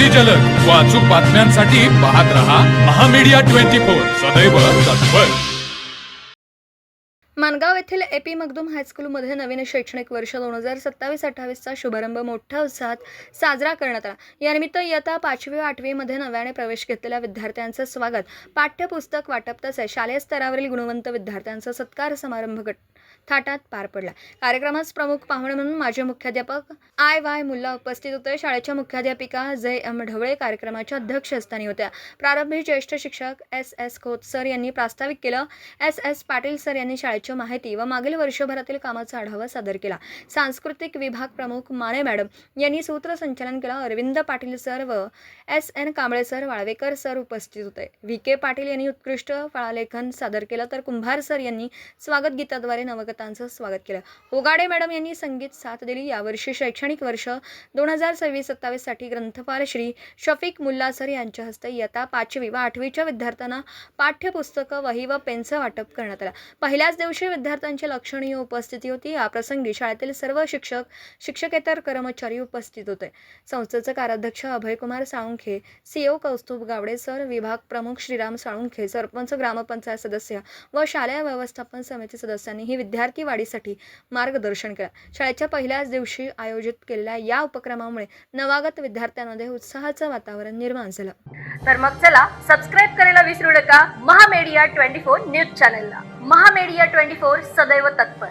अति जलद व अचूक बातम्यांसाठी पाहत रहा महामीडिया 24 सदैव तत्पर। माणगाव येथील एपी मखदूम हायस्कूलमध्ये नवीन शैक्षणिक वर्ष 2027-28चा शुभारंभ मोठ्या उत्साहात साजरा करण्यात आला। यानिमित्त इयत्ता 5वी व 8वी मध्ये नव्याने प्रवेश घेतलेल्या विद्यार्थ्यांचे स्वागत, पाठ्यपुस्तक वाटप तसेच शालेय स्तरावरील गुणवंत विद्यार्थ्यांचा सत्कार समारंभ थाटात पार पडला। कार्यक्रमास प्रमुख पाहुणे म्हणून माजी मुख्याध्यापक आय मुल्ला उपस्थित होते। शाळेच्या मुख्याध्यापिका जय ढवळे कार्यक्रमाच्या अध्यक्षस्थानी होत्या। प्रारंभी ज्येष्ठ शिक्षक एस खोत सर यांनी प्रास्ताविक केलं। एस पाटील सर यांनी शाळेची माहिती व मागील वर्षभरातील कामाचा आढावा सादर केला। सांस्कृतिक विभाग प्रमुख माने मॅडम यांनी सूत्रसंचालन केलं। अरविंद पाटील सर व SN Kamble sir, Walwekar sir उपस्थित होते। VK पाटील यांनी उत्कृष्ट फळालेखन सादर केलं तर कुंभार सर यांनी स्वागत गीताद्वारे नवगतांचं स्वागत केलं। ओगाडे मॅडम यांनी संगीत साथ दिली। यावर्षी शैक्षणिक वर्ष 2026-27 साठी ग्रंथपाल श्री शफीक मुल्ला सर यांच्या हस्ते इयत्ता 5वी व 8वीच्या विद्यार्थ्यांना पाठ्यपुस्तकं, वही व पेनचं वाटप करण्यात आलं। पहिल्याच दिवशी विद्यार्थ्यांची लक्षणीय उपस्थिती होती। या प्रसंगी शाळेतील सर्व शिक्षक, शिक्षकेतर कर्मचारी उपस्थित होते। संस्थेचे कार्याध्यक्ष अभयकुमार साळुंखे, CO कौस्तुभ गावडे सर, विभाग प्रमुख श्रीराम साळुंखे, सरपंच, ग्रामपंचायत सदस्य व शालेय व्यवस्थापन समिती सदस्यांनी ही विद्यार्थी वाढीसाठी मार्गदर्शन केलं। शाळेच्या पहिल्याच दिवशी आयोजित केलेल्या या उपक्रमामुळे नवागत विद्यार्थ्यांमध्ये उत्साहाचं वातावरण निर्माण झालं। तर मग चला सबस्क्राईब करायला विसरू नका महामीडिया 24 न्यूज चॅनलला। महामीडिया 24 सदैव तत्पर।